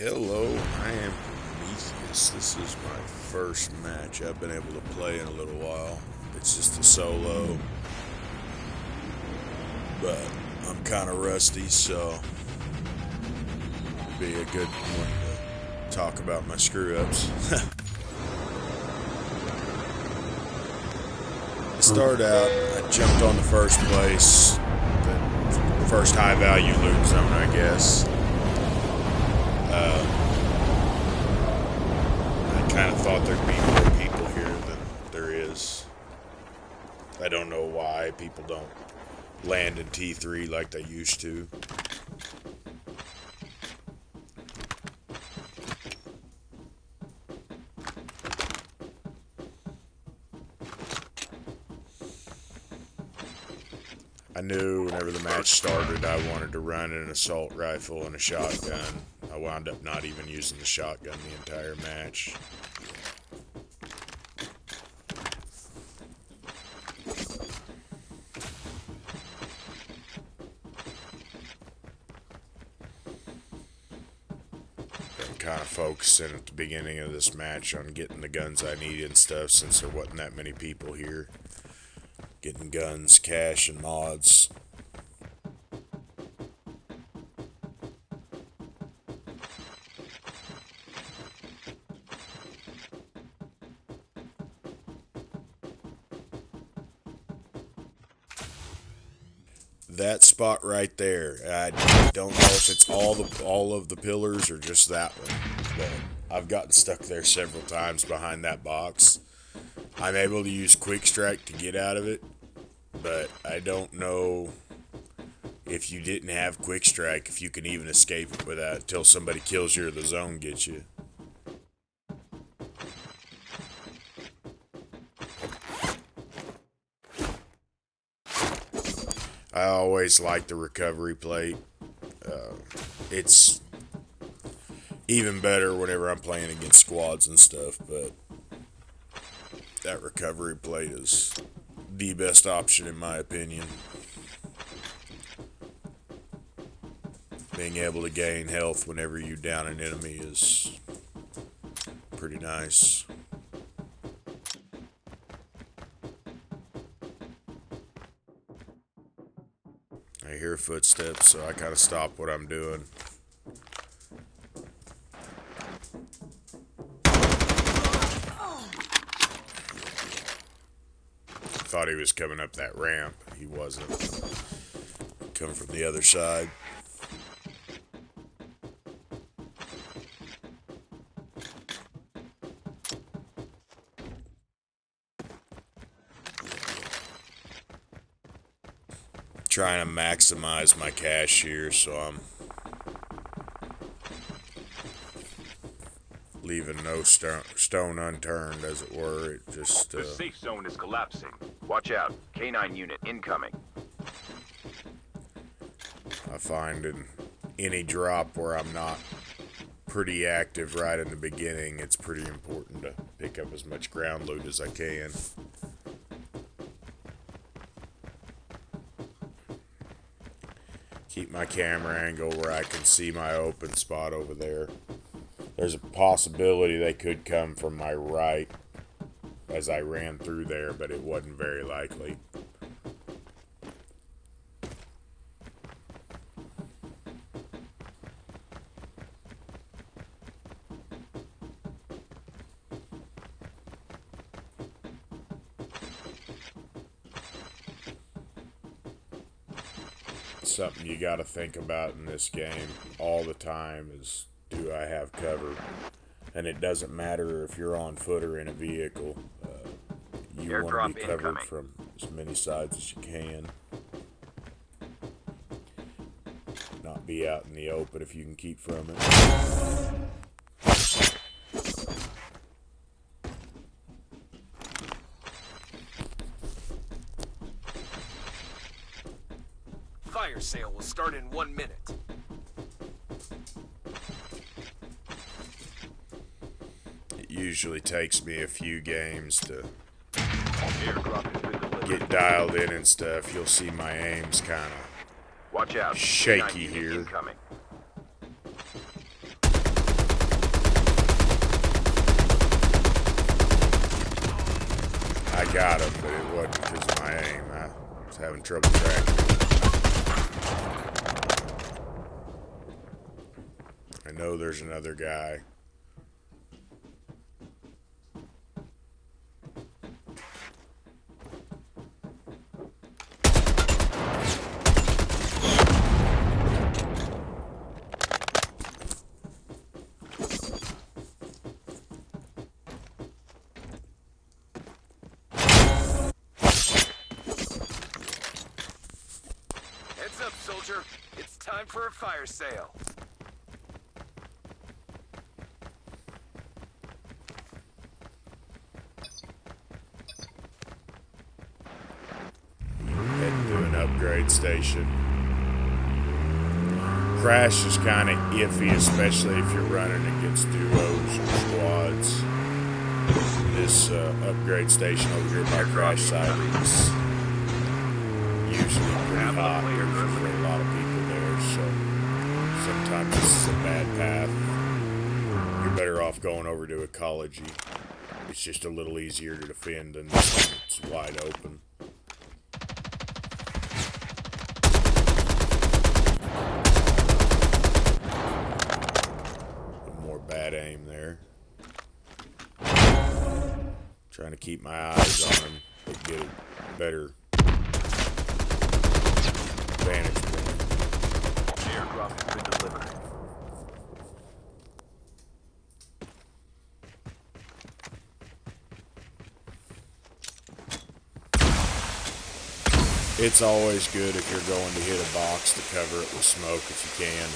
Hello, I am Prometheus. This is my first match I've been able to play in a little while. It's just a solo, but I'm kind of rusty, so it'd be a good one to talk about my screw-ups. I started out, I jumped on the first place, the first high-value loot zone, I guess. I kind of thought there'd be more people here than there is. I don't know why people don't land in T3 like they used to. I knew whenever the match started I wanted to run an assault rifle and a shotgun. I wound up not even using the shotgun the entire match. I'm kind of focusing at the beginning of this match on getting the guns I need and stuff since there wasn't that many people here. Getting guns, cash, and mods. That spot right there, I don't know if it's all of the pillars or just that one, but I've gotten stuck there several times behind that box. I'm able to use quick strike to get out of it, but I don't know if you didn't have quick strike if you can even escape it without until somebody kills you or the zone gets you. I always like the recovery plate. It's even better whenever I'm playing against squads and stuff, but that recovery plate is the best option in my opinion. Being able to gain health whenever you down an enemy is pretty nice. I hear footsteps, so I kind of stop what I'm doing. Thought he was coming up that ramp. He wasn't. Coming from the other side. Trying to maximize my cash here, so I'm leaving no stone unturned, as it were. It just The safe zone is collapsing. Watch out. K9 unit incoming. I find in any drop where I'm not pretty active right in the beginning, it's pretty important to pick up as much ground loot as I can. Keep my camera angle where I can see my open spot over there. There's a possibility they could come from my right as I ran through there, but it wasn't very likely. Something you got to think about in this game all the time is, do I have cover? And it doesn't matter if you're on foot or in a vehicle. You want to be covered from as many sides as you can. Not be out in the open if you can keep from it. Fire sale will start in 1 minute. It usually takes me a few games to Airdrop has been delivered. get dialed in and stuff. You'll see my aim's kind of Watch out. shaky K9 unit here. incoming. got him, but it wasn't because of my aim. I was having trouble tracking him. I know there's another guy. Heads up, soldier. It's time for a fire sale. Heading to an upgrade station. Crash is kind of iffy, especially if you're running against duos or squads. This upgrade station over here by Crash site is usually pretty hot. There's usually a lot of people there, so sometimes this is a bad path. You're better off going over to Ecology. It's just a little easier to defend than this one. It's wide open. More bad aim there. Trying to keep my eyes on him, but get a better vantage point. Airdrop has been delivered. It's always good if you're going to hit a box to cover it with smoke if you can.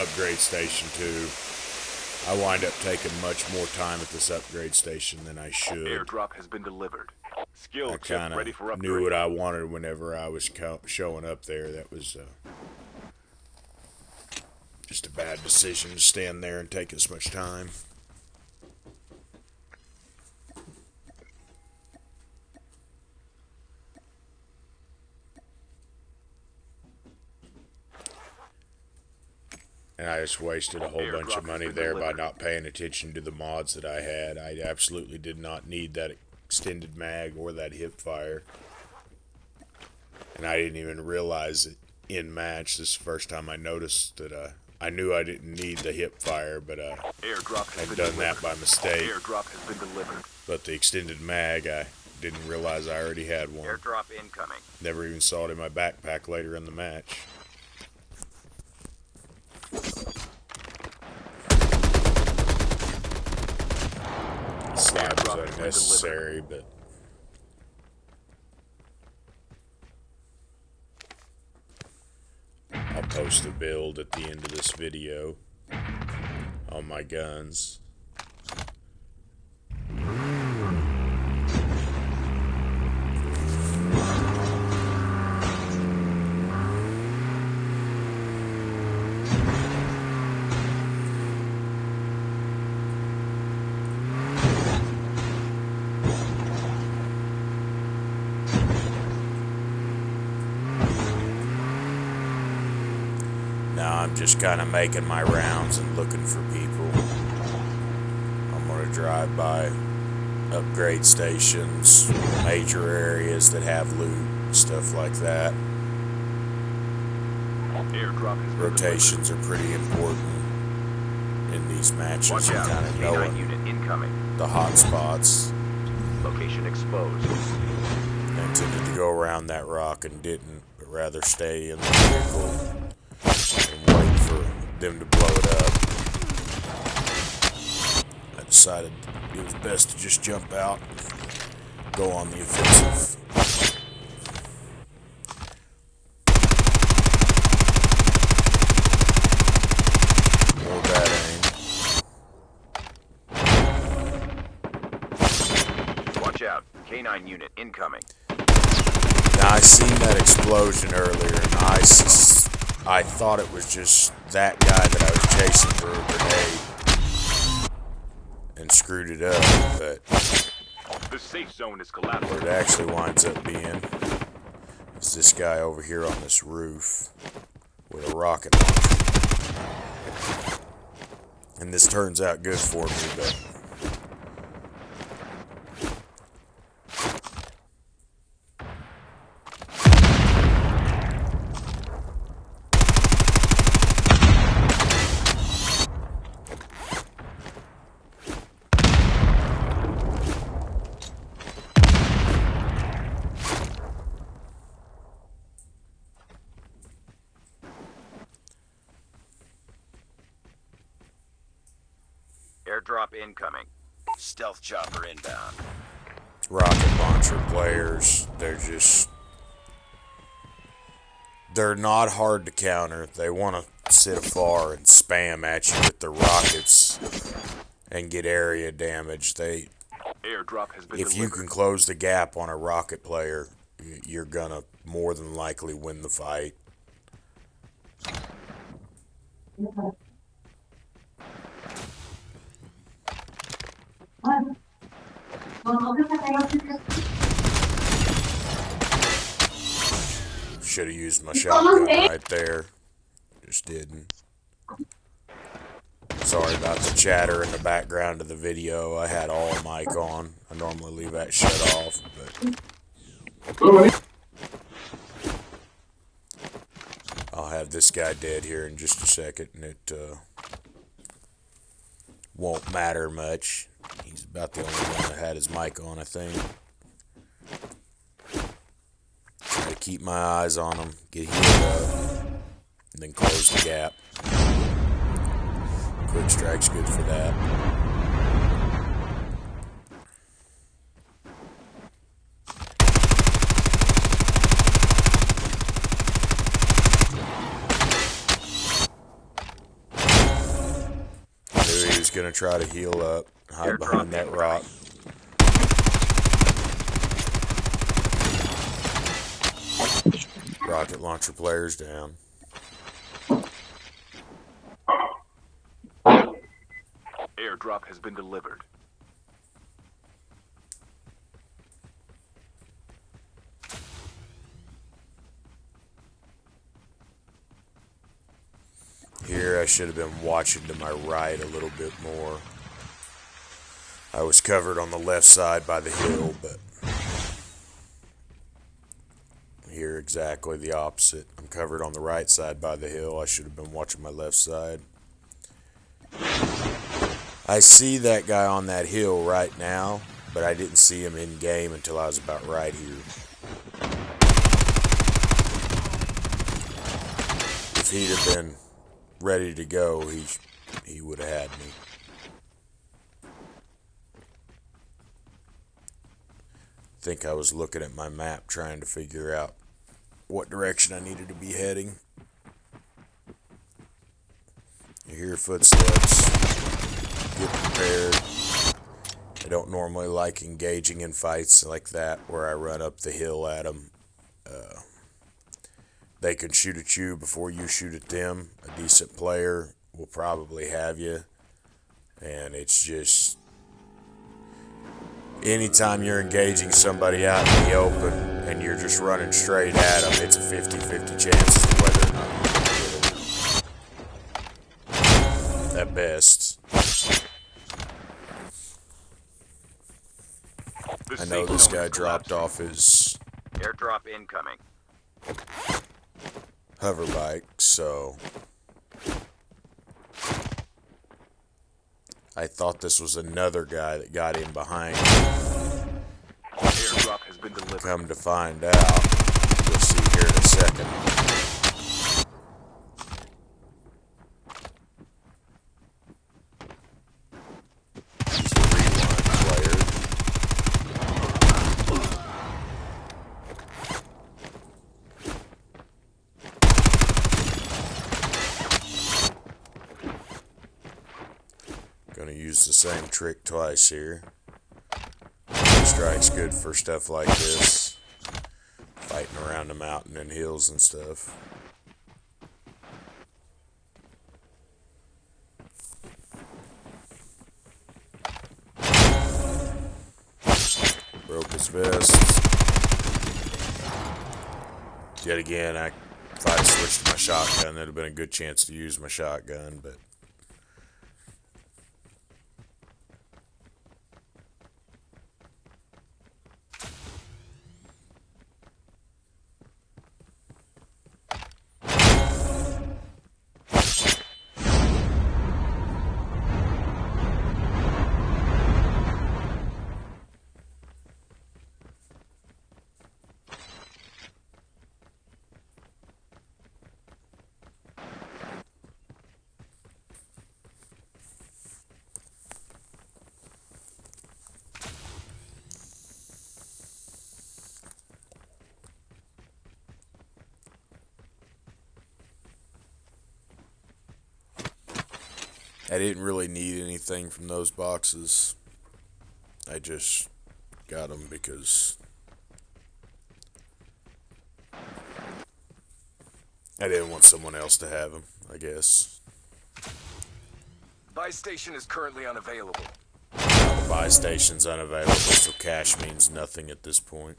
Upgrade station 2. I wind up taking much more time at this upgrade station than I should. Airdrop has been delivered. Skill I chip kind ready for of upgrade. knew what I wanted whenever I was showing up there. That was just a bad decision to stand there and take as much time. And I just wasted a whole bunch of money there by not paying attention to the mods that I had. I absolutely did not need that extended mag or that hip fire. And I didn't even realize it in match. This is the first time I noticed that I knew I didn't need the hip fire, but Airdrop has I'd been done that delivered. by mistake. Airdrop has been delivered. But the extended mag, I didn't realize I already had one. Airdrop incoming. Never even saw it in my backpack later in the match. Slide was unnecessary, but I'll post a build at the end of this video on my guns. Now I'm just kind of making my rounds and looking for people. I'm going to drive by upgrade stations, major areas that have loot, stuff like that. Airdrop has been Rotations are pretty important in these matches. Watch And out. kind of K9 knowing unit incoming. the hot spots. Location exposed. I intended to go around that rock and didn't, but rather stay in the vehicle and wait for them to blow it up. I decided it was best to just jump out and go on the offensive. More bad aim. Watch out. K9 unit incoming. Now, I seen that explosion earlier, and I thought it was just that guy that I was chasing for a grenade and screwed it up, but The safe zone is what collapsing. it actually winds up being is this guy over here on this roof with a rocket launcher. And this turns out good for me, but Airdrop incoming. Stealth chopper inbound. Rocket launcher players, they're not hard to counter. They want to sit afar and spam at you with their rockets and get area damage. Airdrop has been If you delivered. can close the gap on a rocket player, you're gonna more than likely win the fight. Should have used my shotgun right there. Just didn't. Sorry about the chatter in the background of the video. I had all mic on. I normally leave that shut off, but I'll have this guy dead here in just a second, and it won't matter much. He's about the only one that had his mic on, I think. Try to keep my eyes on him, get healed up, and then close the gap. Quick strike's good for that. Knew he was gonna try to heal up, hide behind that rock. Rocket launcher players down. Airdrop has been delivered. Here I should have been watching to my right a little bit more. I was covered on the left side by the hill, but here exactly the opposite. I'm covered on the right side by the hill. I should have been watching my left side. I see that guy on that hill right now, but I didn't see him in game until I was about right here. If he'd have been ready to go, he would have had me. I think I was looking at my map trying to figure out what direction I needed to be heading. You hear footsteps. Get prepared. I don't normally like engaging in fights like that where I run up the hill at them. They can shoot at you before you shoot at them. A decent player will probably have you. And it's just, anytime you're engaging somebody out in the open and you're just running straight at them, it's a 50-50 chance as to whether or not you're going to get them. At best. I know this guy dropped off his Airdrop incoming. hover bike, so I thought this was another guy that got in behind. Airdrop has been delivered. Come to find out, you'll see here in a second. He's a rewind player. Gonna use the same trick twice here. Strike's good for stuff like this. Fighting around the mountain and hills and stuff. Broke his vest. Yet again, if I'd switched to my shotgun, there'd have been a good chance to use my shotgun, but I didn't really need anything from those boxes. I just got them because I didn't want someone else to have them, I guess. Buy station is currently unavailable. The buy station's unavailable, so cash means nothing at this point.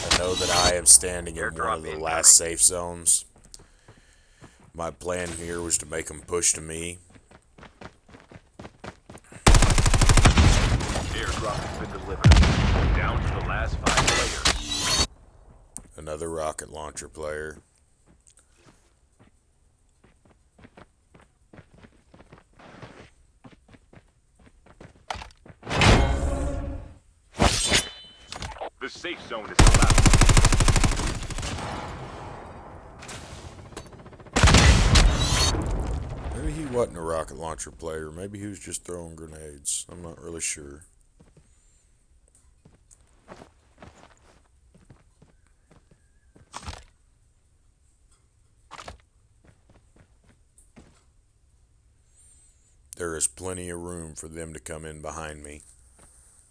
I know that I am standing in one Airdrop of the incoming. last safe zones. My plan here was to make them push to me. Airdrop has been delivered. Down to the last 5 players. Another rocket launcher player. The safe zone is collapsing. Maybe he wasn't a rocket launcher player. Maybe he was just throwing grenades. I'm not really sure. There is plenty of room for them to come in behind me.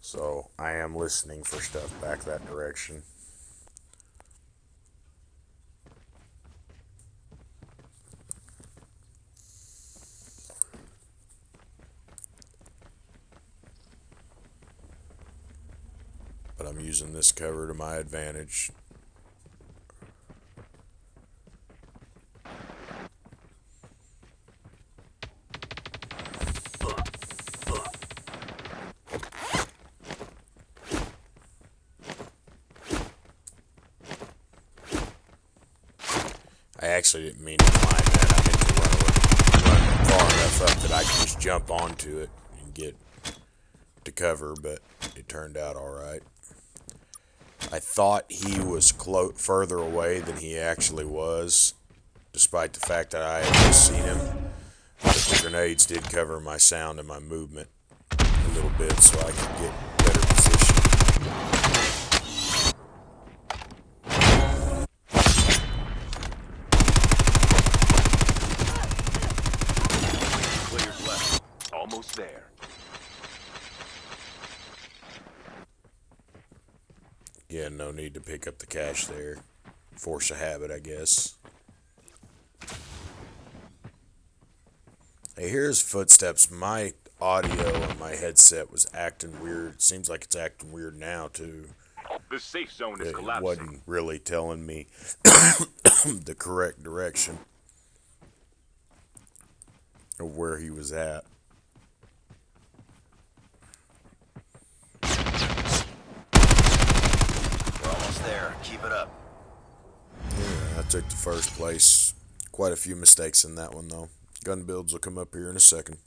So I am listening for stuff back that direction. But I'm using this cover to my advantage. I actually didn't mean to climb that. I meant to run far enough up that I could just jump onto it and get to cover, but it turned out alright. I thought he was further away than he actually was, despite the fact that I had just seen him. But the grenades did cover my sound and my movement a little bit, so I could get better position. Players left. Almost there. Yeah, no need to pick up the cash there. Force of habit, I guess. I hear his footsteps. My audio on my headset was acting weird. Seems like it's acting weird now, too. The safe zone is It collapsing. wasn't really telling me the correct direction of where he was at. We're almost there. Keep it up. Yeah, I took the first place. Quite a few mistakes in that one, though. Gun builds will come up here in a second.